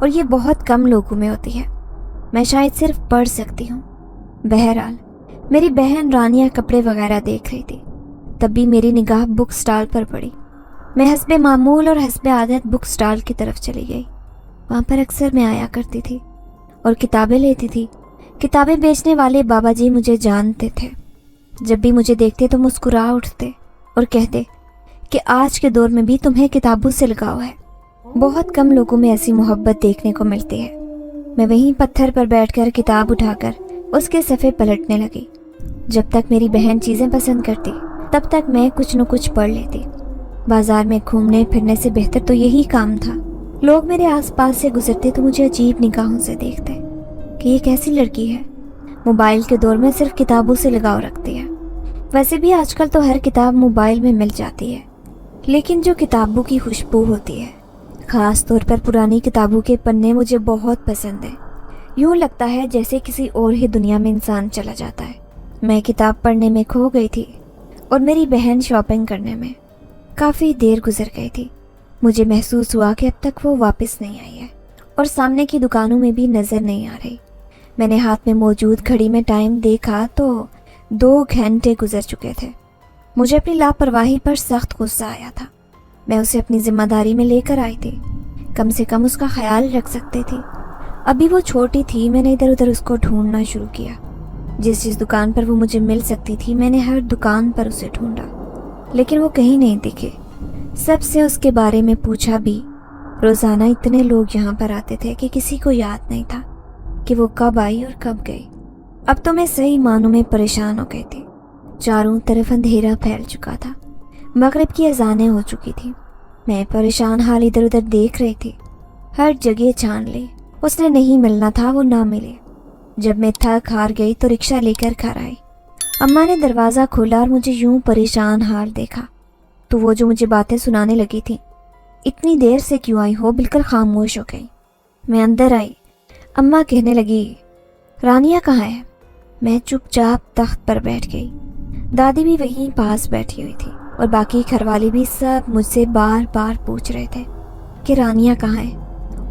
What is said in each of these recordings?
اور یہ بہت کم لوگوں میں ہوتی ہے. میں شاید صرف پڑھ سکتی ہوں. بہرحال میری بہن رانیہ کپڑے وغیرہ دیکھ رہی تھی. تب بھی میری نگاہ بک سٹال پر پڑی. میں حسب معمول اور حسب عادت بک سٹال کی طرف چلی گئی. وہاں پر اکثر میں آیا کرتی تھی اور کتابیں لیتی تھی. کتابیں بیچنے والے بابا جی مجھے جانتے تھے. جب بھی مجھے دیکھتے تو مسکرا اٹھتے اور کہتے کہ آج کے دور میں بھی تمہیں کتابوں سے لگاؤ ہے. بہت کم لوگوں میں ایسی محبت دیکھنے کو ملتی ہے. میں وہیں پتھر پر بیٹھ کر کتاب اٹھا کر اس کے صفحے پلٹنے لگی. جب تک میری بہن چیزیں پسند کرتی تب تک میں کچھ نہ کچھ پڑھ لیتی. بازار میں گھومنے پھرنے سے بہتر تو یہی کام تھا. لوگ میرے آس پاس سے گزرتے تو مجھے عجیب نگاہوں سے دیکھتے کہ یہ کیسی لڑکی ہے، موبائل کے دور میں صرف کتابوں سے لگاؤ رکھتی ہے. ویسے بھی آج کل تو ہر کتاب موبائل میں مل جاتی ہے، لیکن جو کتابوں کی خوشبو ہوتی ہے، خاص طور پر پرانی کتابوں کے پنے، مجھے بہت پسند ہے. یوں لگتا ہے جیسے کسی اور ہی دنیا میں انسان چلا جاتا ہے. میں کتاب پڑھنے میں کھو گئی تھی اور میری بہن شاپنگ کرنے میں. کافی دیر گزر گئی تھی. مجھے محسوس ہوا کہ اب تک وہ واپس نہیں آئی ہے اور سامنے کی دکانوں میں بھی نظر نہیں آ رہی. میں نے ہاتھ میں موجود گھڑی میں ٹائم دیکھا تو 2 گھنٹے گزر چکے تھے. مجھے اپنی لاپرواہی پر سخت غصہ آیا تھا. میں اسے اپنی ذمہ داری میں لے کر آئی تھی. کم سے کم اس کا خیال رکھ سکتے تھی. ابھی وہ چھوٹی تھی. میں نے ادھر ادھر اس کو ڈھونڈنا شروع کیا. جس دکان پر وہ مجھے مل سکتی تھی میں نے ہر دکان پر اسے ڈھونڈا، لیکن وہ کہیں نہیں دکھے. سب سے اس کے بارے میں پوچھا بھی. روزانہ اتنے لوگ یہاں پر آتے تھے کہ کسی کو یاد نہیں تھا کہ وہ کب آئی اور کب گئی. اب تو میں صحیح معنوں میں پریشان ہو گئی تھی. چاروں طرف اندھیرا پھیل چکا تھا. مغرب کی اذانیں ہو چکی تھی. میں پریشان حال ادھر ادھر دیکھ رہی تھی. ہر جگہ چھان لی. اس نے نہیں ملنا تھا، وہ نہ ملے. جب میں تھک ہار گئی تو رکشہ لے کر گھر آئی. اماں نے دروازہ کھولا اور مجھے یوں پریشان حال دیکھا تو وہ جو مجھے باتیں سنانے لگی تھی، اتنی دیر سے کیوں آئی ہو، بالکل خاموش ہو گئی. میں اندر آئی. اماں کہنے لگی رانیہ کہاں ہے؟ میں چپ چاپ تخت پر بیٹھ گئی. دادی بھی وہیں پاس بیٹھی ہوئی تھی اور باقی گھر والے بھی سب مجھ سے بار بار پوچھ رہے تھے کہ رانیہ کہاں ہے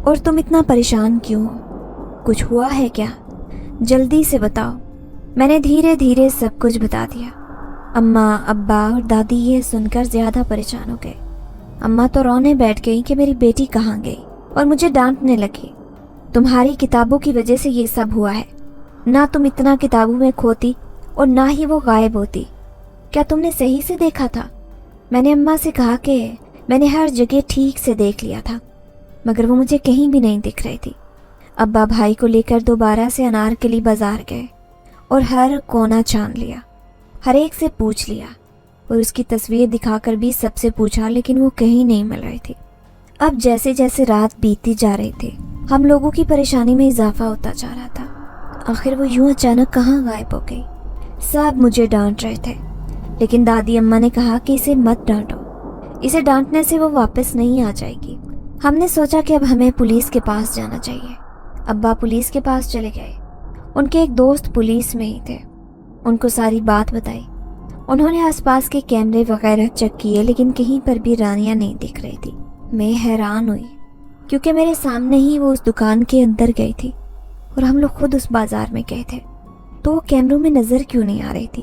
اور تم اتنا پریشان کیوں ہو، کچھ ہوا ہے کیا، جلدی سے بتاؤ. میں نے دھیرے دھیرے سب کچھ بتا دیا. اماں، ابا اور دادی یہ سن کر زیادہ پریشان ہو گئے. اماں تو رونے بیٹھ گئی کہ میری بیٹی کہاں گئی اور مجھے ڈانٹنے لگی. تمہاری کتابوں کی وجہ سے یہ سب ہوا ہے. نہ تم اتنا کتابوں میں کھوتی اور نہ ہی وہ غائب ہوتی. کیا تم نے صحیح سے دیکھا تھا؟ میں نے اماں سے کہا کہ میں نے ہر جگہ ٹھیک سے دیکھ لیا تھا مگر وہ مجھے کہیں بھی نہیں دکھ رہی تھی. ابا بھائی کو لے کر دوبارہ سے انارکلی بازار گئے اور ہر کونا چھان لیا، ہر ایک سے پوچھ لیا اور اس کی تصویر دکھا کر بھی سب سے پوچھا، لیکن وہ کہیں نہیں مل رہی تھی. اب جیسے جیسے رات بیتتی جا رہی تھی ہم لوگوں کی پریشانی میں اضافہ ہوتا جا رہا تھا. آخر وہ یوں اچانک کہاں غائب ہو گئی. سب مجھے ڈانٹ رہے تھے لیکن دادی اماں نے کہا کہ اسے مت ڈانٹو، اسے ڈانٹنے سے وہ واپس نہیں آ جائے گی. ہم نے سوچا کہ اب ہمیں پولیس کے پاس جانا چاہیے. ابا پولیس کے پاس چلے گئے. ان کے ایک دوست پولیس میں ہی تھے. ان کو ساری بات بتائی. انہوں نے آس پاس کے کیمرے وغیرہ چیک کیے لیکن کہیں پر بھی رانیہ نہیں دکھ رہی تھی. میں حیران ہوئی کیونکہ میرے سامنے ہی وہ اس دکان کے اندر گئی تھی اور ہم لوگ خود اس بازار میں گئے تھے. تو وہ کیمروں میں نظر کیوں نہیں آ رہی تھی؟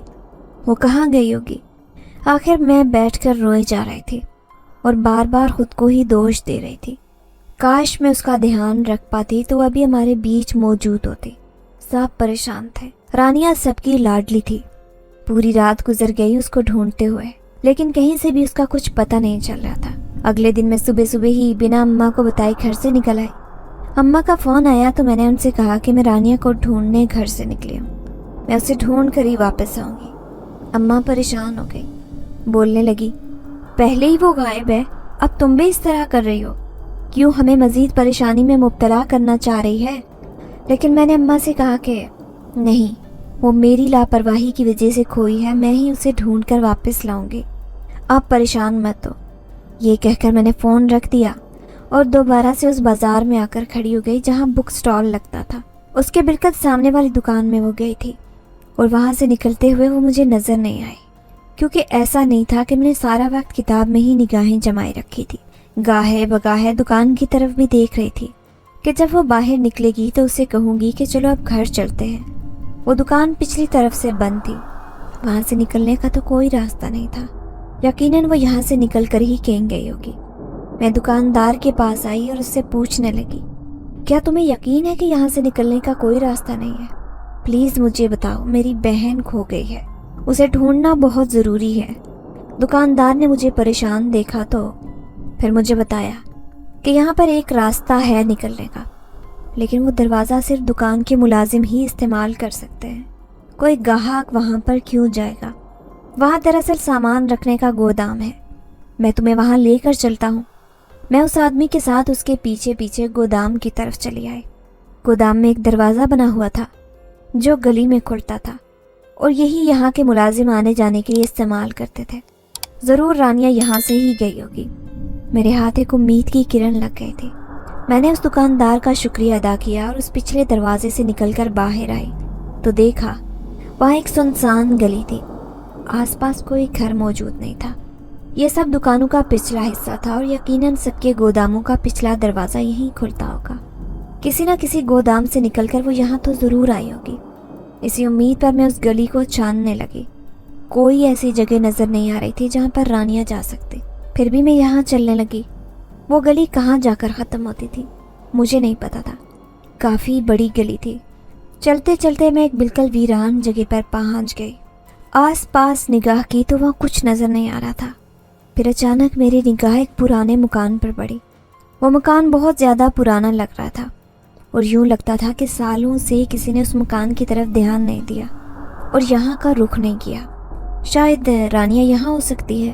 وہ کہاں گئی ہوگی؟ آخر میں بیٹھ کر روئے جا رہی تھی اور بار بار خود کو ہی دوش دے رہی تھی. کاش میں اس کا دھیان رکھ پاتی تو ابھی ہمارے بیچ موجود ہوتی. سب پریشان تھے. رانیہ سب کی لاڈلی تھی. پوری رات گزر گئی اس کو ڈھونڈتے ہوئے لیکن کہیں سے بھی اس کا کچھ پتہ نہیں چل رہا تھا. اگلے دن میں صبح صبح ہی بنا اماں کو بتائے گھر سے نکل آئی. اماں کا فون آیا تو میں نے ان سے کہا کہ میں رانیہ کو ڈھونڈنے گھر سے نکلی ہوں. میں اسے ڈھونڈ کر ہی واپس آؤں گی. اماں پریشان ہو گئی. بولنے لگی پہلے ہی وہ غائب ہے، اب تم بھی اس طرح کر رہی ہو، کیوں ہمیں مزید پریشانی میں مبتلا کرنا چاہ رہی ہے؟ لیکن میں نے اماں سے کہا کہ نہیں، وہ میری لاپرواہی کی وجہ سے کھوئی ہے، میں ہی اسے ڈھونڈ کر واپس لاؤں گی، آپ پریشان مت ہو. یہ کہہ کر میں نے فون رکھ دیا اور دوبارہ سے اس بازار میں آ کر کھڑی ہو گئی جہاں بک سٹال لگتا تھا. اس کے بالکل سامنے والی دکان میں وہ گئی تھی اور وہاں سے نکلتے ہوئے وہ مجھے نظر نہیں آئی کیونکہ ایسا نہیں تھا کہ میں نے سارا وقت کتاب میں ہی نگاہیں جمائے رکھی تھی. گاہے بگاہے دکان کی طرف بھی دیکھ رہی تھی کہ جب وہ باہر نکلے گی تو اسے کہوں گی کہ چلو اب گھر چلتے ہیں۔ وہ دکان پچھلی طرف سے بند تھی، وہاں سے نکلنے کا تو کوئی راستہ نہیں تھا۔ یقیناً وہ یہاں سے نکل کر ہی کہیں گئی ہوگی۔ میں دکاندار کے پاس آئی اور اس سے پوچھنے لگی، کیا تمہیں یقین ہے کہ یہاں سے نکلنے کا کوئی راستہ نہیں ہے؟ پلیز مجھے بتاؤ، میری بہن کھو گئی ہے، اسے ڈھونڈنا بہت ضروری ہے۔ دکاندار نے مجھے پریشان دیکھا تو پھر مجھے بتایا کہ یہاں پر ایک راستہ ہے نکلنے کا، لیکن وہ دروازہ صرف دکان کے ملازم ہی استعمال کر سکتے ہیں، کوئی گاہک وہاں پر کیوں جائے گا؟ وہاں دراصل سامان رکھنے کا گودام ہے، میں تمہیں وہاں لے کر چلتا ہوں۔ میں اس آدمی کے ساتھ اس کے پیچھے پیچھے گودام کی طرف چلی آئی۔ گودام میں ایک دروازہ بنا ہوا تھا جو گلی میں کھلتا تھا، اور یہی یہاں کے ملازم آنے جانے کے لیے استعمال کرتے تھے۔ ضرور رانیہ یہاں سے ہی گئی ہوگی۔ میرے ہاتھ ایک امید کی کرن لگ گئی تھی۔ میں نے اس دکاندار کا شکریہ ادا کیا اور اس پچھلے دروازے سے نکل کر باہر آئی تو دیکھا وہاں ایک سنسان گلی تھی، آس پاس کوئی گھر موجود نہیں تھا۔ یہ سب دکانوں کا پچھلا حصہ تھا اور یقیناً سب کے گوداموں کا پچھلا دروازہ یہیں کھلتا ہوگا۔ کسی نہ کسی گودام سے نکل کر وہ یہاں تو ضرور آئی ہوگی۔ اسی امید پر میں اس گلی کو چھاننے لگی۔ کوئی ایسی جگہ نظر نہیں آ رہی تھی جہاں پر رانیہ جا سکتی، پھر بھی میں یہاں چلنے لگی۔ وہ گلی کہاں جا کر ختم ہوتی تھی مجھے نہیں پتا تھا، کافی بڑی گلی تھی۔ چلتے چلتے میں ایک بالکل ویران جگہ پر پہنچ گئی۔ آس پاس نگاہ کی تو وہاں کچھ نظر نہیں آ رہا تھا۔ پھر اچانک میری نگاہ ایک پرانے مکان پر پڑی۔ وہ مکان بہت زیادہ پرانا لگ رہا تھا اور یوں لگتا تھا کہ سالوں سے کسی نے اس مکان کی طرف دھیان نہیں دیا اور یہاں کا رخ نہیں کیا۔ شاید رانیہ یہاں ہو سکتی ہے۔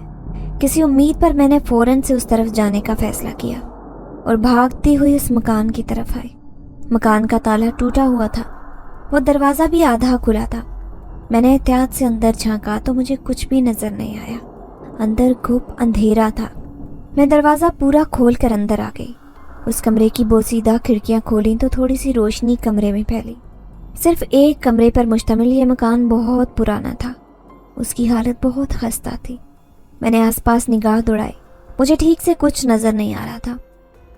کسی امید پر میں نے فوراً سے اس طرف جانے کا فیصلہ کیا اور بھاگتی ہوئی اس مکان کی طرف آئی۔ مکان کا تالا ٹوٹا ہوا تھا، وہ دروازہ بھی آدھا کھلا تھا۔ میں نے احتیاط سے اندر جھانکا تو مجھے کچھ بھی نظر نہیں آیا۔ اندر گھپ اندھیرا تھا۔ میں دروازہ پورا کھول کر اندر آ گئی۔ اس کمرے کی بوسیدہ کھڑکیاں کھولیں تو تھوڑی سی روشنی کمرے میں پھیلی۔ صرف ایک کمرے پر مشتمل یہ مکان بہت پرانا تھا، اس کی حالت بہت خستہ تھی۔ میں نے آس پاس نگاہ دوڑائی، مجھے ٹھیک سے کچھ نظر نہیں آ رہا تھا۔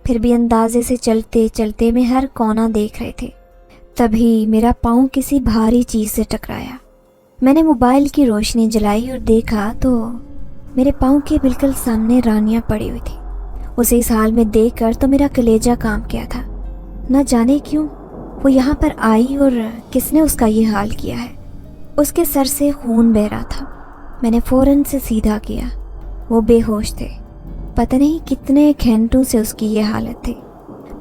پھر بھی اندازے سے چلتے چلتے میں ہر کونا دیکھ رہے تھے۔ تبھی میرا پاؤں کسی بھاری چیز سے ٹکرایا۔ میں نے موبائل کی روشنی جلائی اور دیکھا تو میرے پاؤں کے بالکل سامنے رانیہ پڑی ہوئی تھی۔ اسے اس حال میں دیکھ کر تو میرا کلیجہ کام کیا تھا۔ نہ جانے کیوں وہ یہاں پر آئی اور کس نے اس کا یہ حال کیا ہے۔ اس کے سر سے خون بہہ رہا تھا۔ میں نے فوراً سے سیدھا کیا۔ وہ بے ہوش تھے، پتہ نہیں کتنے گھنٹوں سے اس کی یہ حالت تھی۔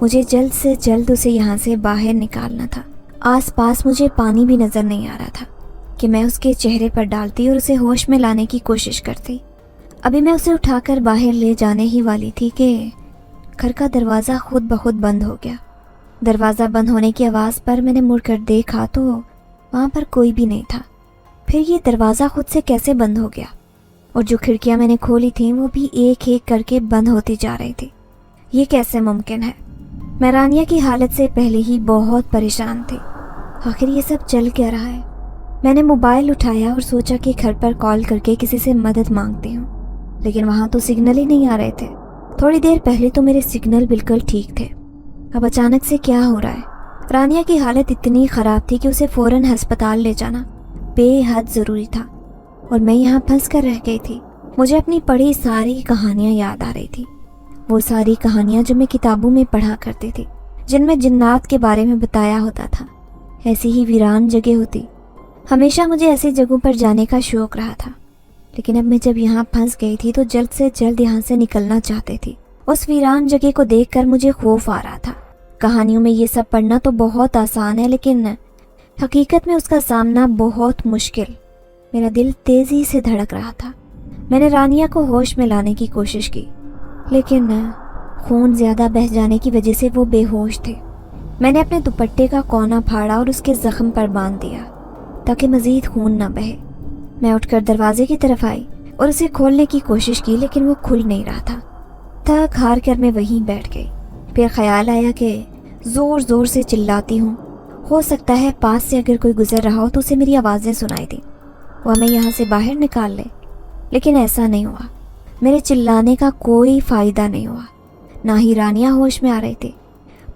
مجھے جلد سے جلد اسے یہاں سے باہر نکالنا تھا۔ آس پاس مجھے پانی بھی نظر نہیں آ رہا تھا کہ میں اس کے چہرے پر ڈالتی اور اسے ہوش میں لانے کی کوشش کرتی۔ ابھی میں اسے اٹھا کر باہر لے جانے ہی والی تھی کہ گھر کا دروازہ خود بخود بند ہو گیا۔ دروازہ بند ہونے کی آواز پر میں نے مڑ کر دیکھا تو وہاں پر کوئی بھی نہیں تھا۔ پھر یہ دروازہ خود سے کیسے بند ہو گیا؟ اور جو کھڑکیاں میں نے کھولی تھیں وہ بھی ایک ایک کر کے بند ہوتی جا رہی تھی۔ یہ کیسے ممکن ہے؟ میں رانیہ کی حالت سے پہلے ہی بہت پریشان تھی۔ آخر یہ سب چل کیا رہا ہے؟ میں نے موبائل اٹھایا اور سوچا کہ گھر پر کال کر کے کسی سے مدد مانگتی ہوں، لیکن وہاں تو سگنل ہی نہیں آ رہے تھے۔ تھوڑی دیر پہلے تو میرے سگنل بالکل ٹھیک تھے، اب اچانک سے کیا ہو رہا ہے؟ رانیہ کی حالت اتنی خراب تھی کہ اسے فوراً ہسپتال لے جانا بے حد ضروری تھا، اور میں یہاں پھنس کر رہ گئی تھی۔ مجھے اپنی پڑھی ساری کہانیاں یاد آ رہی تھی، وہ ساری کہانیاں جو میں کتابوں میں پڑھا کرتی تھی، جن میں جنات کے بارے میں بتایا ہوتا تھا۔ ایسی ہی ویران جگہ ہوتی، ہمیشہ مجھے ایسی جگہوں پر جانے کا شوق رہا تھا، لیکن اب میں جب یہاں پھنس گئی تھی تو جلد سے جلد یہاں سے نکلنا چاہتی تھی۔ اس ویران جگہ کو دیکھ کر مجھے خوف آ رہا تھا۔ کہانیوں میں یہ سب پڑھنا تو بہت آسان ہے، لیکن حقیقت میں اس کا سامنا بہت مشکل۔ میرا دل تیزی سے دھڑک رہا تھا۔ میں نے رانیہ کو ہوش میں لانے کی کوشش کی، لیکن خون زیادہ بہہ جانے کی وجہ سے وہ بے ہوش تھے۔ میں نے اپنے دوپٹے کا کونا پھاڑا اور اس کے زخم پر باندھ دیا تاکہ مزید خون نہ بہے۔ میں اٹھ کر دروازے کی طرف آئی اور اسے کھولنے کی کوشش کی، لیکن وہ کھل نہیں رہا تھا۔ تھک ہار کر میں وہیں بیٹھ گئی۔ پھر خیال آیا کہ زور زور سے چلاتی ہوں، ہو سکتا ہے پاس سے اگر کوئی گزر رہا ہو تو اسے میری آوازیں سنائی دیں، وہ ہمیں یہاں سے باہر نکال لے۔ لیکن ایسا نہیں ہوا۔ میرے چلانے کا کوئی فائدہ نہیں ہوا، نہ ہی رانیہ ہوش میں آ رہی تھی۔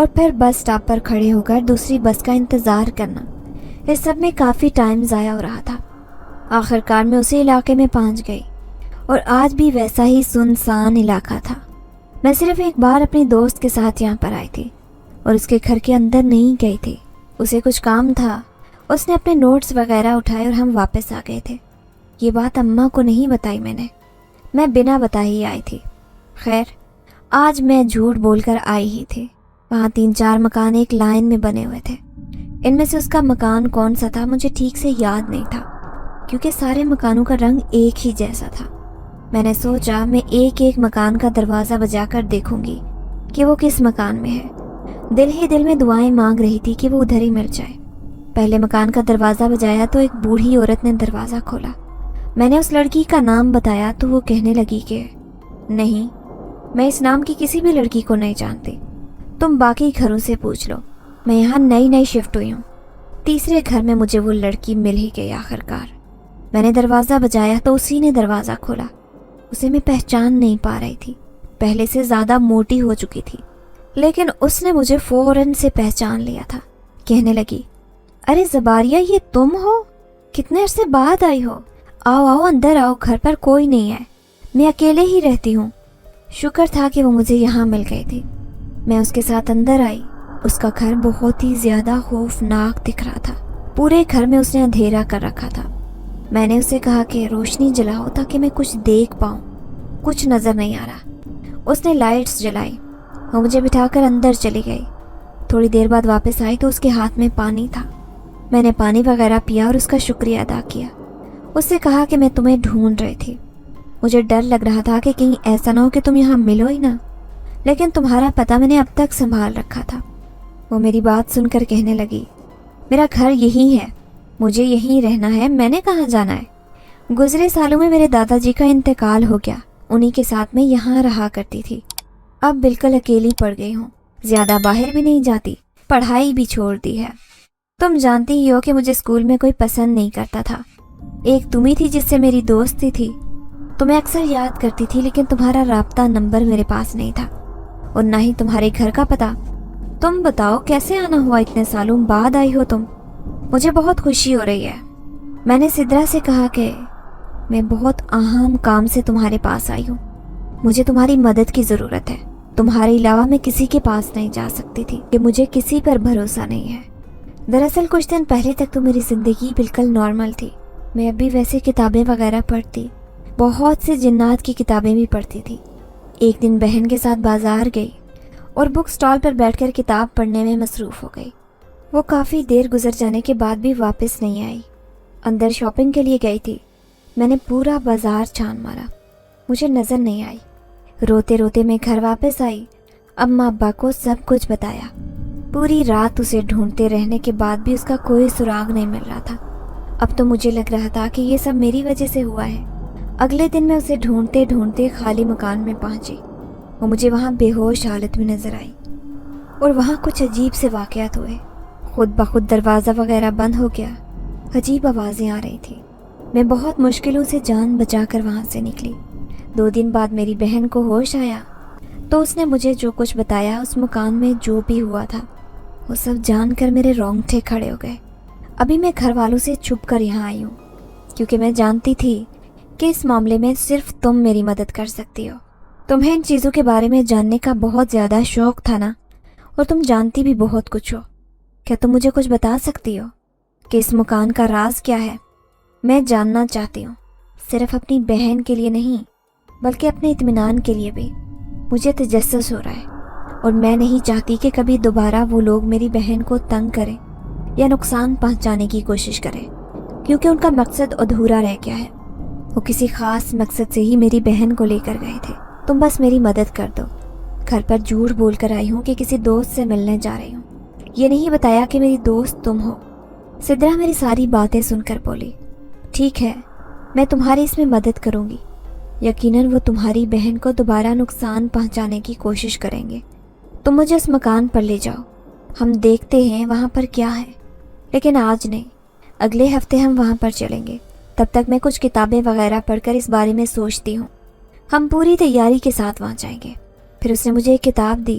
اور پھر بس اسٹاپ پر کھڑے ہو کر دوسری بس کا انتظار کرنا، اس سب میں کافی ٹائم ضائع ہو رہا تھا۔ آخر کار میں اسی علاقے میں پہنچ گئی اور آج بھی ویسا ہی سنسان علاقہ تھا۔ میں صرف ایک بار اپنی دوست کے ساتھ یہاں پر آئی تھی اور اس کے گھر کے اندر نہیں گئی تھی، اسے کچھ کام تھا۔ اس نے اپنے نوٹس وغیرہ اٹھائے اور ہم واپس آ گئے تھے۔ یہ بات اماں کو نہیں بتائی میں بنا بتائی ہی آئی تھی۔ خیر، آج میں جھوٹ بول کر آئی ہی تھی۔ وہاں 3-4 مکان ایک لائن میں بنے ہوئے تھے۔ ان میں سے اس کا مکان کون سا تھا مجھے ٹھیک سے یاد نہیں تھا، کیونکہ سارے مکانوں کا رنگ ایک ہی جیسا تھا۔ میں نے سوچا میں ایک ایک مکان کا دروازہ بجا کر دیکھوں گی کہ وہ کس مکان میں ہے۔ دل ہی دل میں دعائیں مانگ رہی تھی کہ وہ ادھر ہی مل جائے۔ پہلے مکان کا دروازہ بجایا تو ایک بوڑھی عورت نے دروازہ کھولا۔ میں نے اس لڑکی کا نام بتایا تو وہ کہنے لگی کہ نہیں، میں اس نام کی کسی بھی لڑکی کو نہیں جانتی، تم باقی گھروں سے پوچھ لو، میں یہاں نئی شفٹ ہوئی ہوں۔ تیسرے گھر میں مجھے وہ لڑکی مل ہی گئی آخر کار۔ میں نے دروازہ بجایا تو اسی نے دروازہ کھولا۔ اسے میں پہچان نہیں پا رہی تھی، پہلے سے زیادہ موٹی ہو چکی تھی، لیکن اس نے مجھے فوراً سے پہچان لیا تھا۔ کہنے لگی، ارے زباریہ، یہ تم ہو؟ کتنے عرصے بعد آئی ہو؟ آؤ آؤ اندر آؤ، گھر پر کوئی نہیں ہے، میں اکیلے ہی رہتی ہوں۔ شکر تھا کہ وہ مجھے یہاں مل گئی تھی۔ میں اس کے ساتھ اندر آئی۔ اس کا گھر بہت ہی زیادہ خوفناک دکھ رہا تھا۔ پورے گھر میں اس نے اندھیرا کر رکھا تھا۔ میں نے اسے کہا کہ روشنی جلاؤ تاکہ میں کچھ دیکھ پاؤں، کچھ نظر نہیں آ رہا۔ اس نے لائٹس جلائی، وہ مجھے بٹھا کر اندر چلی گئی۔ تھوڑی دیر بعد واپس آئی تو اس کے ہاتھ میں پانی تھا۔ میں نے پانی وغیرہ پیا اور اس کا شکریہ ادا کیا۔ اس سے کہا کہ میں تمہیں ڈھونڈ رہی تھی، مجھے ڈر لگ رہا تھا کہ کہیں ایسا نہ ہو کہ تم یہاں ملو ہی نہ، لیکن تمہارا پتہ میں نے اب تک سنبھال رکھا تھا۔ وہ میری بات سن کر کہنے لگی، میرا گھر یہی ہے، مجھے یہیں رہنا ہے، میں نے کہاں جانا ہے۔ گزرے سالوں میں میرے دادا جی کا انتقال ہو گیا، انہی کے ساتھ میں یہاں رہا کرتی تھی۔ اب بالکل اکیلی پڑ گئی ہوں، زیادہ باہر بھی نہیں جاتی، پڑھائی بھی چھوڑ دی ہے۔ تم جانتی ہی ہو کہ مجھے اسکول میں کوئی پسند نہیں کرتا تھا۔ ایک تم ہی تھی جس سے میری دوستی تھی، تمہیں اکثر یاد کرتی تھی، لیکن تمہارا رابطہ نمبر میرے پاس نہیں تھا اور نہ ہی تمہارے گھر کا پتہ۔ تم بتاؤ کیسے آنا ہوا، اتنے سالوں بعد آئی ہو تم، مجھے بہت خوشی ہو رہی ہے۔ میں نے سدرا سے کہا کہ میں بہت اہم کام سے تمہارے پاس آئی ہوں، مجھے تمہاری مدد کی ضرورت ہے۔ تمہارے علاوہ میں کسی کے پاس نہیں جا سکتی تھی کہ مجھے کسی پر بھروسہ نہیں ہے۔ دراصل کچھ دن پہلے تک تو میری زندگی بالکل نارمل تھی، میں اب بھی ویسے کتابیں وغیرہ پڑھتی، بہت سے جنات کی کتابیں بھی پڑھتی تھی۔ ایک دن بہن کے ساتھ بازار گئی اور بک سٹال پر بیٹھ کر کتاب پڑھنے میں مصروف ہو گئی۔ وہ کافی دیر گزر جانے کے بعد بھی واپس نہیں آئی۔ اندر شاپنگ کے لیے گئی تھی۔ میں نے پورا بازار چھان مارا، مجھے نظر نہیں آئی۔ روتے روتے میں گھر واپس آئی، اماں ابا کو سب کچھ بتایا۔ پوری رات اسے ڈھونڈتے رہنے کے بعد بھی اس کا کوئی سراغ نہیں مل رہا تھا۔ اب تو مجھے لگ رہا تھا کہ یہ سب میری وجہ سے ہوا ہے۔ اگلے دن میں اسے ڈھونڈتے ڈھونڈتے خالی مکان میں پہنچی۔ وہ مجھے وہاں بے ہوش حالت میں نظر آئی اور وہاں کچھ عجیب سے واقعات ہوئے۔ خود بخود دروازہ وغیرہ بند ہو گیا، عجیب آوازیں آ رہی تھی۔ میں بہت مشکلوں سے جان بچا کر وہاں سے نکلی۔ 2 دن بعد میری بہن کو ہوش آیا تو اس نے مجھے جو کچھ بتایا، اس مکان میں جو بھی ہوا تھا، وہ سب جان کر میرے رونگٹے کھڑے ہو گئے۔ ابھی میں گھر والوں سے چھپ کر یہاں آئی ہوں، کیونکہ میں جانتی تھی کہ اس معاملے میں صرف تم میری مدد کر سکتی ہو۔ تمہیں ان چیزوں کے بارے میں جاننے کا بہت زیادہ شوق تھا نا، اور تم جانتی بھی بہت کچھ ہو۔ کیا تم مجھے کچھ بتا سکتی ہو کہ اس مکان کا راز کیا ہے؟ میں جاننا چاہتی ہوں، صرف اپنی بہن کے لیے نہیں بلکہ اپنے اطمینان کے لیے بھی۔ مجھے تجسس ہو رہا ہے اور میں نہیں چاہتی کہ کبھی دوبارہ وہ لوگ میری بہن کو تنگ کریں یا نقصان پہنچانے کی کوشش کریں، کیونکہ ان کا مقصد ادھورا رہ گیا ہے۔ وہ کسی خاص مقصد سے ہی میری بہن کو لے کر گئے تھے۔ تم بس میری مدد کر دو۔ گھر پر جھوٹ بول کر آئی ہوں کہ کسی دوست سے ملنے جا رہی ہوں، یہ نہیں بتایا کہ میری دوست تم ہو۔ سدرا میری ساری باتیں سن کر بولی، ٹھیک ہے، میں تمہاری اس میں مدد کروں گی۔ یقیناً وہ تمہاری بہن کو دوبارہ نقصان پہنچانے کی کوشش کریں گے۔ تم مجھے اس مکان پر لے جاؤ، ہم دیکھتے ہیں وہاں پر کیا ہے، لیکن آج نہیں، اگلے ہفتے ہم وہاں پر چلیں گے۔ تب تک میں کچھ کتابیں وغیرہ پڑھ کر اس بارے میں سوچتی ہوں۔ ہم پوری تیاری کے ساتھ وہاں جائیں گے۔ پھر اس نے مجھے ایک کتاب دی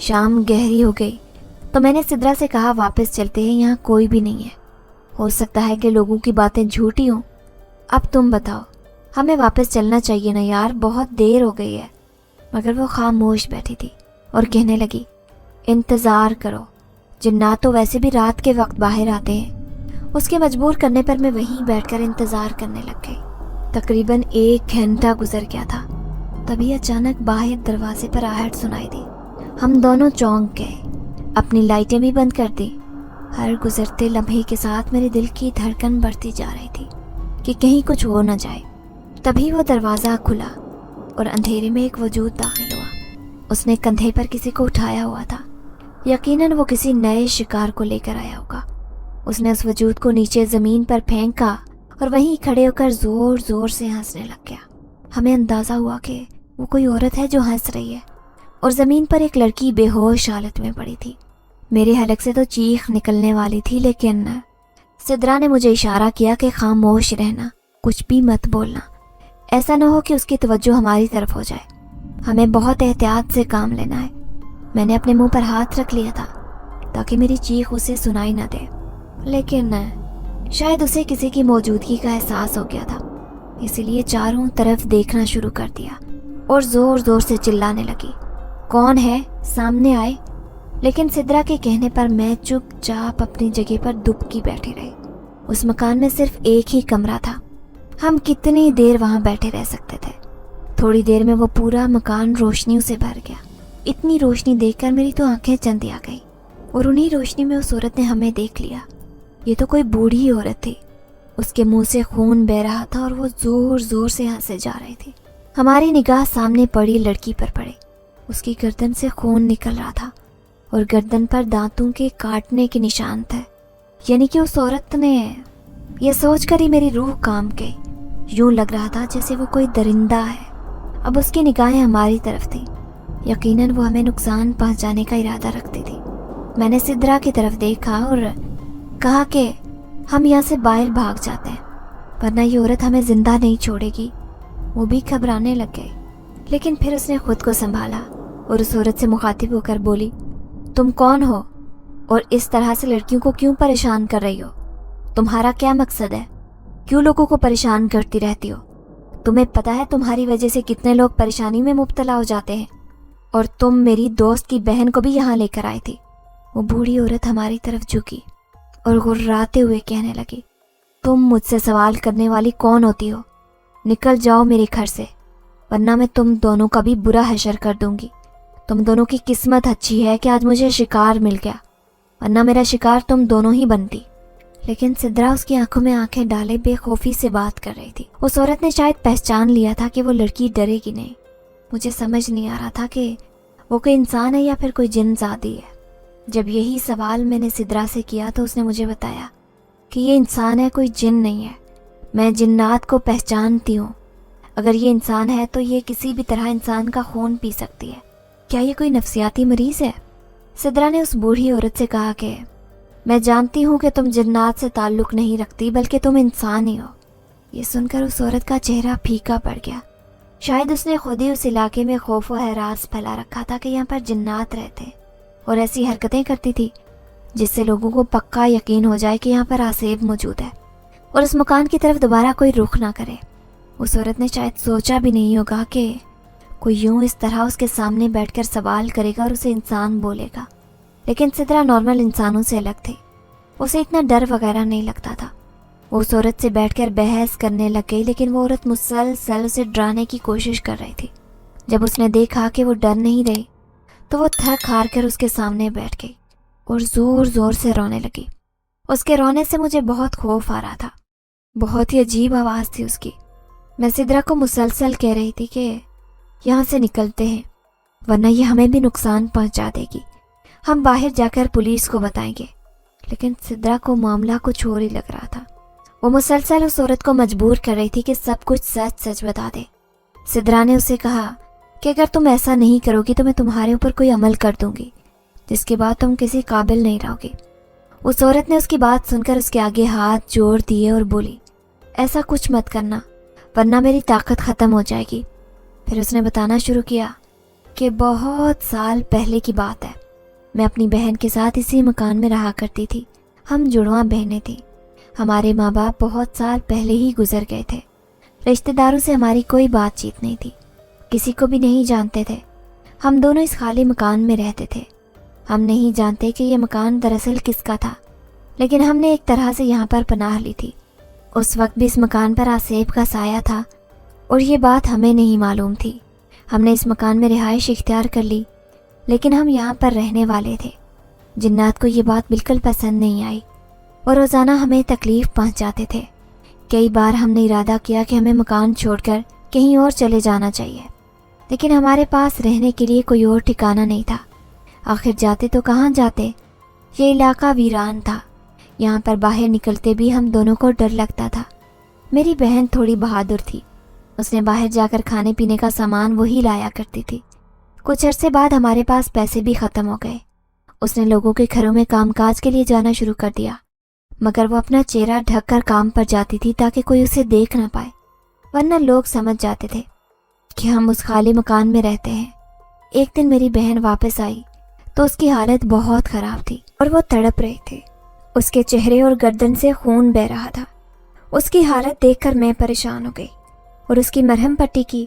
شام گہری ہو گئی تو میں نے سدرا سے کہا واپس چلتے ہیں، یہاں کوئی بھی نہیں ہے، ہو سکتا ہے کہ لوگوں کی باتیں جھوٹی ہوں۔ اب تم بتاؤ، ہمیں واپس چلنا چاہیے نا یار، بہت دیر ہو گئی ہے۔ مگر وہ خاموش بیٹھی تھی اور کہنے لگی انتظار کرو، جنات تو ویسے بھی رات کے وقت باہر آتے ہیں۔ اس کے مجبور کرنے پر میں وہیں بیٹھ کر انتظار کرنے لگ گئی۔ تقریباً 1 گھنٹہ گزر گیا تھا، تبھی اچانک باہر دروازے پر آہٹ سنائی دی۔ ہم دونوں چونک گئے، اپنی لائٹیں بھی بند کر دی۔ ہر گزرتے لمحے کے ساتھ میرے دل کی دھڑکن بڑھتی جا رہی تھی کہ کہیں کچھ ہو نہ جائے۔ تبھی وہ دروازہ کھلا اور اندھیرے میں ایک وجود داخل ہوا۔ اس نے کندھے پر کسی کو اٹھایا ہوا تھا، یقیناً وہ کسی نئے شکار کو لے کر آیا ہوگا۔ اس نے اس وجود کو نیچے زمین پر پھینکا اور وہیں کھڑے ہو کر زور زور سے ہنسنے لگ گیا۔ ہمیں اندازہ ہوا کہ وہ کوئی عورت ہے جو ہنس رہی ہے، اور زمین پر ایک لڑکی بے ہوش حالت میں پڑی تھی۔ میرے حلق سے تو چیخ نکلنے والی تھی، لیکن سدرا نے مجھے اشارہ کیا کہ خاموش رہنا، کچھ بھی مت بولنا، ایسا نہ ہو کہ اس کی توجہ ہماری طرف ہو جائے۔ ہمیں بہت احتیاط سے کام لینا ہے۔ میں نے اپنے منہ پر ہاتھ رکھ لیا تھا تاکہ میری چیخ اسے سنائی نہ دے، لیکن شاید اسے کسی کی موجودگی کا احساس ہو گیا تھا، اسی لیے چاروں طرف دیکھنا شروع کر دیا اور زور زور سے چلانے لگی، کون ہے، سامنے آئے۔ لیکن سدرا کے کہنے پر میں چپ چاپ اپنی جگہ پر دبکی بیٹھی رہی۔ اس مکان میں صرف ایک ہی کمرہ تھا، ہم کتنی دیر وہاں بیٹھے رہ سکتے تھے؟ تھوڑی دیر میں وہ پورا مکان روشنیوں سے بھر گیا۔ اتنی روشنی دیکھ کر میری تو آنکھیں چندی آ گئی، اور انہی روشنی میں اس عورت نے ہمیں دیکھ لیا۔ یہ تو کوئی بوڑھی عورت تھی، اس کے منہ سے خون بہہ رہا تھا اور وہ زور زور سے ہنسے جا رہی تھی۔ ہماری نگاہ سامنے پڑی لڑکی پر پڑی، اس کی گردن سے خون نکل رہا تھا اور گردن پر دانتوں کے کاٹنے کے نشان تھے، یعنی کہ اس عورت نے، یہ سوچ کر ہی میری روح کام گئی۔ یوں لگ رہا تھا جیسے وہ کوئی درندہ ہے۔ اب اس کی نگاہیں ہماری طرف تھیں، یقیناً وہ ہمیں نقصان پہنچانے کا ارادہ رکھتی تھی۔ میں نے سدرا کی طرف دیکھا اور کہا کہ ہم یہاں سے باہر بھاگ جاتے ہیں، ورنہ یہ عورت ہمیں زندہ نہیں چھوڑے گی۔ وہ بھی گھبرانے لگ گئی، لیکن پھر اس نے خود کو سنبھالا اور اس عورت سے مخاطب ہو کر بولی، تم کون ہو اور اس طرح سے لڑکیوں کو کیوں پریشان کر رہی ہو؟ تمہارا کیا مقصد ہے؟ کیوں لوگوں کو پریشان کرتی رہتی ہو؟ تمہیں پتہ ہے تمہاری وجہ سے کتنے لوگ پریشانی میں مبتلا ہو جاتے ہیں، اور تم میری دوست کی بہن کو بھی یہاں لے کر آئی تھی۔ وہ بوڑھی عورت ہماری طرف جھکی اور غراتے ہوئے کہنے لگی، تم مجھ سے سوال کرنے والی کون ہوتی ہو؟ نکل جاؤ میرے گھر سے، ورنہ میں تم دونوں کا بھی برا حشر کر دوں گی۔ تم دونوں کی قسمت اچھی ہے کہ آج مجھے شکار مل گیا، ورنہ میرا شکار تم دونوں ہی بنتی۔ لیکن سدرا اس کی آنکھوں میں آنکھیں ڈالے بے خوفی سے بات کر رہی تھی۔ اس عورت نے شاید پہچان لیا تھا کہ وہ لڑکی ڈرے گی نہیں۔ مجھے سمجھ نہیں آ رہا تھا کہ وہ کوئی انسان ہے یا پھر کوئی جن زادی ہے۔ جب یہی سوال میں نے سدرا سے کیا تو اس نے مجھے بتایا کہ یہ انسان ہے، کوئی جن نہیں ہے۔ میں جنات کو پہچانتی ہوں، اگر یہ انسان ہے تو یہ کسی بھی طرح انسان کا خون پی سکتی ہے۔ کیا یہ کوئی نفسیاتی مریض ہے؟ سدرا نے اس بوڑھی عورت سے کہا کہ میں جانتی ہوں کہ تم جنات سے تعلق نہیں رکھتی بلکہ تم انسان ہی ہو۔ یہ سن کر اس عورت کا چہرہ پھیکا پڑ گیا۔ شاید اس نے خود ہی اس علاقے میں خوف و ہراس پھیلا رکھا تھا کہ یہاں پر جنات رہتے ہیں اور ایسی حرکتیں کرتی تھی جس سے لوگوں کو پکا یقین ہو جائے کہ یہاں پر آسیب موجود ہے اور اس مکان کی طرف دوبارہ کوئی رخ نہ کرے۔ اس عورت نے شاید سوچا بھی نہیں ہوگا کہ کوئی یوں اس طرح اس کے سامنے بیٹھ کر سوال کرے گا اور اسے انسان بولے گا، لیکن سدرا نارمل انسانوں سے الگ تھی، اسے اتنا ڈر وغیرہ نہیں لگتا تھا۔ وہ اس عورت سے بیٹھ کر بحث کرنے لگ گئی، لیکن وہ عورت مسلسل اسے ڈرانے کی کوشش کر رہی تھی۔ جب اس نے دیکھا کہ وہ ڈر نہیں رہی تو وہ تھک ہار کر اس کے سامنے بیٹھ گئی اور زور زور سے رونے لگی۔ اس کے رونے سے مجھے بہت خوف آ رہا تھا، بہت ہی عجیب آواز تھی اس کی۔ میں سدرا کو مسلسل کہہ رہی تھی کہ یہاں سے نکلتے ہیں ورنہ یہ ہمیں بھی نقصان پہنچا دے گی، ہم باہر جا کر پولیس کو بتائیں گے۔ لیکن سدرا کو معاملہ کچھ اور ہی لگ رہا تھا۔ وہ مسلسل اس عورت کو مجبور کر رہی تھی کہ سب کچھ سچ سچ بتا دے۔ سدرا نے اسے کہا کہ اگر تم ایسا نہیں کرو گی تو میں تمہارے اوپر کوئی عمل کر دوں گی جس کے بعد تم کسی قابل نہیں رہو گی۔ اس عورت نے اس کی بات سن کر اس کے آگے ہاتھ جوڑ دیے اور بولی، ایسا کچھ مت کرنا ورنہ میری طاقت ختم ہو جائے گی۔ پھر اس نے بتانا شروع کیا کہ بہت سال پہلے کی بات ہے، میں اپنی بہن کے ساتھ اسی مکان میں رہا کرتی تھی۔ ہم جڑواں بہنیں تھیں۔ ہمارے ماں باپ بہت سال پہلے ہی گزر گئے تھے۔ رشتہ داروں سے ہماری کوئی بات چیت نہیں تھی، کسی کو بھی نہیں جانتے تھے۔ ہم دونوں اس خالی مکان میں رہتے تھے۔ ہم نہیں جانتے کہ یہ مکان دراصل کس کا تھا، لیکن ہم نے ایک طرح سے یہاں پر پناہ لی تھی۔ اس وقت بھی اس مکان پر آصف کا سایہ تھا اور یہ بات ہمیں نہیں معلوم تھی۔ ہم نے اس مکان میں رہائش اختیار کر لی، لیکن ہم یہاں پر رہنے والے تھے۔ جنات کو یہ بات بالکل پسند نہیں آئی اور روزانہ ہمیں تکلیف پہنچاتے تھے۔ کئی بار ہم نے ارادہ کیا کہ ہمیں مکان چھوڑ کر کہیں اور چلے جانا چاہیے، لیکن ہمارے پاس رہنے کے لیے کوئی اور ٹھکانہ نہیں تھا۔ آخر جاتے تو کہاں جاتے؟ یہ علاقہ ویران تھا۔ یہاں پر باہر نکلتے بھی ہم دونوں کو ڈر لگتا تھا۔ میری بہن تھوڑی بہادر تھی، اس نے باہر جا کر کھانے پینے کا سامان وہی لایا کرتی تھی۔ کچھ عرصے بعد ہمارے پاس پیسے بھی ختم ہو گئے۔ اس نے لوگوں کے گھروں میں کام کاج کے لیے جانا شروع کر دیا، مگر وہ اپنا چہرہ ڈھک کر کام پر جاتی تھی تاکہ کوئی اسے دیکھ نہ پائے، ورنہ لوگ سمجھ جاتے تھے کہ ہم اس خالی مکان میں رہتے ہیں۔ ایک دن میری بہن واپس آئی تو اس کی حالت بہت خراب تھی اور وہ تڑپ رہی تھی۔ اس کے چہرے اور گردن سے خون بہہ رہا تھا۔ اس کی حالت دیکھ کر میں پریشان ہو گئی اور اس کی مرہم پٹی کی۔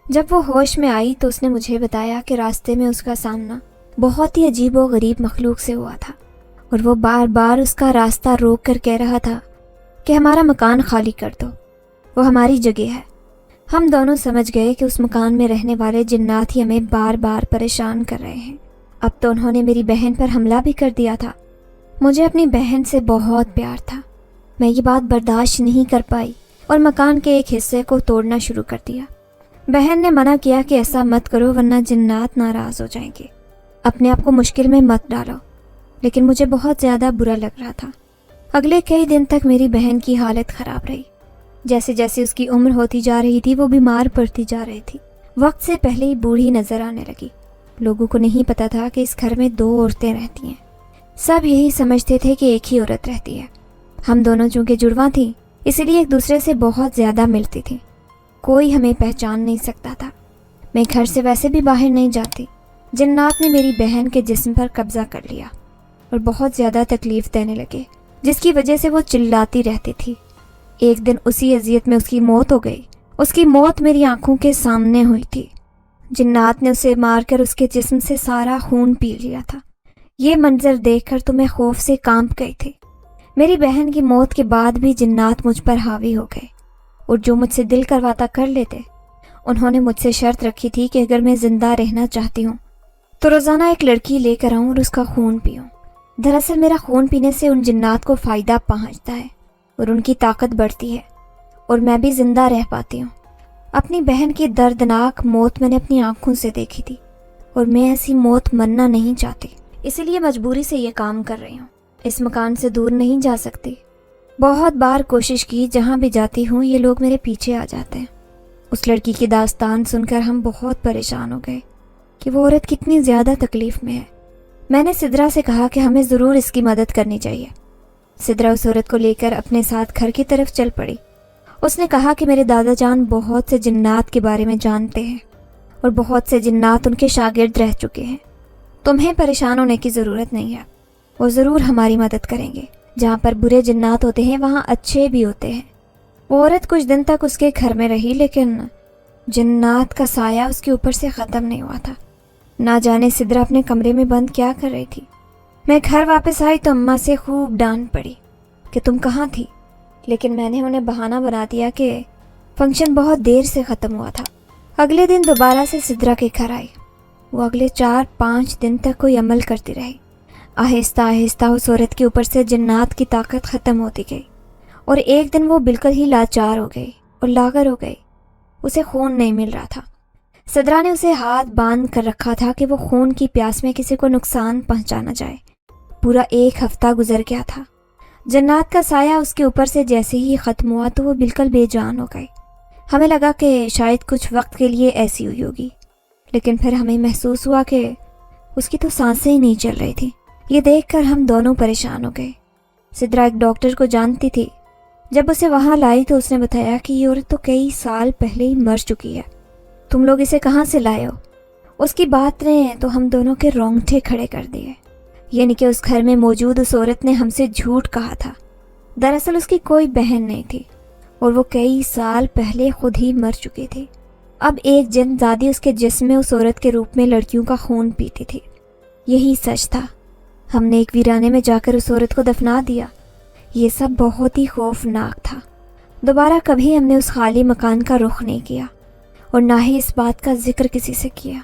جب وہ ہوش میں آئی تو اس نے مجھے بتایا کہ راستے میں اس کا سامنا بہت ہی عجیب و غریب مخلوق سے ہوا تھا اور وہ بار بار اس کا راستہ روک کر کہہ رہا تھا کہ ہمارا مکان خالی کر دو، وہ ہماری جگہ ہے۔ ہم دونوں سمجھ گئے کہ اس مکان میں رہنے والے جنات ہی ہمیں بار بار پریشان کر رہے ہیں۔ اب تو انہوں نے میری بہن پر حملہ بھی کر دیا تھا۔ مجھے اپنی بہن سے بہت پیار تھا۔ میں یہ بات برداشت نہیں کر پائی اور مکان کے ایک حصے کو توڑنا شروع کر دیا۔ بہن نے منع کیا کہ ایسا مت کرو ورنہ جنات ناراض ہو جائیں گے، اپنے آپ کو مشکل میں مت ڈالو، لیکن مجھے بہت زیادہ برا لگ رہا تھا۔ اگلے کئی دن تک میری بہن کی حالت خراب رہی۔ جیسے جیسے اس کی عمر ہوتی جا رہی تھی وہ بیمار پڑتی جا رہی تھی۔ وقت سے پہلے ہی بوڑھی نظر آنے لگی۔ لوگوں کو نہیں پتا تھا کہ اس گھر میں 2 عورتیں رہتی ہیں۔ سب یہی سمجھتے تھے کہ ایک ہی عورت رہتی ہے۔ ہم دونوں چونکہ جڑواں تھیں اسی لیے ایک دوسرے سے بہت زیادہ ملتی تھیں۔ کوئی ہمیں پہچان نہیں سکتا تھا۔ میں گھر سے ویسے بھی باہر نہیں جاتی۔ جنات نے میری بہن کے جسم پر قبضہ کر لیا اور بہت زیادہ تکلیف دینے لگے، جس کی وجہ سے وہ چلاتی رہتی تھی۔ ایک دن اسی اذیت میں اس کی موت ہو گئی۔ اس کی موت میری آنکھوں کے سامنے ہوئی تھی۔ جنات نے اسے مار کر اس کے جسم سے سارا خون پی لیا تھا۔ یہ منظر دیکھ کر تو میں خوف سے کانپ گئی تھی۔ میری بہن کی موت کے بعد بھی جنات مجھ پر حاوی ہو گئے اور جو مجھ سے دل کرواتا کر لیتے۔ انہوں نے مجھ سے شرط رکھی تھی کہ اگر میں زندہ رہنا چاہتی ہوں تو روزانہ ایک لڑکی لے کر آؤں اور اس کا خون پیوں۔ دراصل میرا خون پینے سے ان جنات کو فائدہ پہنچتا ہے اور ان کی طاقت بڑھتی ہے اور میں بھی زندہ رہ پاتی ہوں۔ اپنی بہن کی دردناک موت میں نے اپنی آنکھوں سے دیکھی تھی اور میں ایسی موت مرنا نہیں چاہتی، اسی لیے مجبوری سے یہ کام کر رہی ہوں۔ اس مکان سے دور نہیں جا سکتی۔ بہت بار کوشش کی، جہاں بھی جاتی ہوں یہ لوگ میرے پیچھے آ جاتے ہیں۔ اس لڑکی کی داستان سن کر ہم بہت پریشان ہو گئے کہ وہ عورت کتنی زیادہ تکلیف میں ہے۔ میں نے سدرا سے کہا کہ ہمیں ضرور اس کی مدد کرنی چاہیے۔ سدرا اس عورت کو لے کر اپنے ساتھ گھر کی طرف چل پڑی۔ اس نے کہا کہ میرے دادا جان بہت سے جنات کے بارے میں جانتے ہیں اور بہت سے جنات ان کے شاگرد رہ چکے ہیں۔ تمہیں پریشان ہونے کی ضرورت نہیں ہے، وہ ضرور ہماری مدد کریں گے۔ جہاں پر برے جنات ہوتے ہیں وہاں اچھے بھی ہوتے ہیں۔ وہ عورت کچھ دن تک اس کے گھر میں رہی، لیکن جنات کا سایہ اس کے اوپر سے ختم نہیں ہوا تھا۔ نہ جانے سدرا اپنے کمرے میں بند کیا کر رہی تھی۔ میں گھر واپس آئی تو اماں سے خوب ڈانٹ پڑی کہ تم کہاں تھی، لیکن میں نے انہیں بہانہ بنا دیا کہ فنکشن بہت دیر سے ختم ہوا تھا۔ اگلے دن دوبارہ سے سدرا کے گھر آئی۔ وہ اگلے 4-5 دن تک کوئی عمل کرتی رہی۔ آہستہ آہستہ اس عورت کے اوپر سے جنات کی طاقت ختم ہوتی گئی اور ایک دن وہ بالکل ہی لاچار ہو گئی اور لاغر ہو گئی۔ اسے خون نہیں مل رہا تھا۔ سدرا نے اسے ہاتھ باندھ کر رکھا تھا کہ وہ خون کی پیاس میں کسی کو نقصان پہنچانا جائے۔ پورا 1 ہفتہ گزر گیا تھا۔ جنات کا سایہ اس کے اوپر سے جیسے ہی ختم ہوا تو وہ بالکل بے جان ہو گئی۔ ہمیں لگا کہ شاید کچھ وقت کے لیے ایسی ہوئی ہوگی، لیکن پھر ہمیں محسوس ہوا کہ اس کی تو سانسیں ہی نہیں چل رہی تھی۔ یہ دیکھ کر ہم دونوں پریشان ہو گئے۔ سدرا ایک ڈاکٹر کو جانتی تھی۔ جب اسے وہاں لائی تو اس نے بتایا کہ یہ عورت تو کئی سال پہلے ہی مر چکی ہے۔ تم لوگ اسے کہاں سے لائے ہو؟ اس کی بات نے تو ہم دونوں کے رونگٹے کھڑے کر دیے۔ یعنی کہ اس گھر میں موجود اس عورت نے ہم سے جھوٹ کہا تھا۔ دراصل اس کی کوئی بہن نہیں تھی اور وہ کئی سال پہلے خود ہی مر چکی تھی۔ اب ایک جن زادی اس کے جسم میں اس عورت کے روپ میں لڑکیوں کا خون پیتی تھی۔ یہی سچ تھا۔ ہم نے ایک ویرانے میں جا کر اس عورت کو دفنا دیا۔ یہ سب بہت ہی خوفناک تھا۔ دوبارہ کبھی ہم نے اس خالی مکان کا رخ نہیں کیا اور نہ ہی اس بات کا ذکر کسی سے کیا۔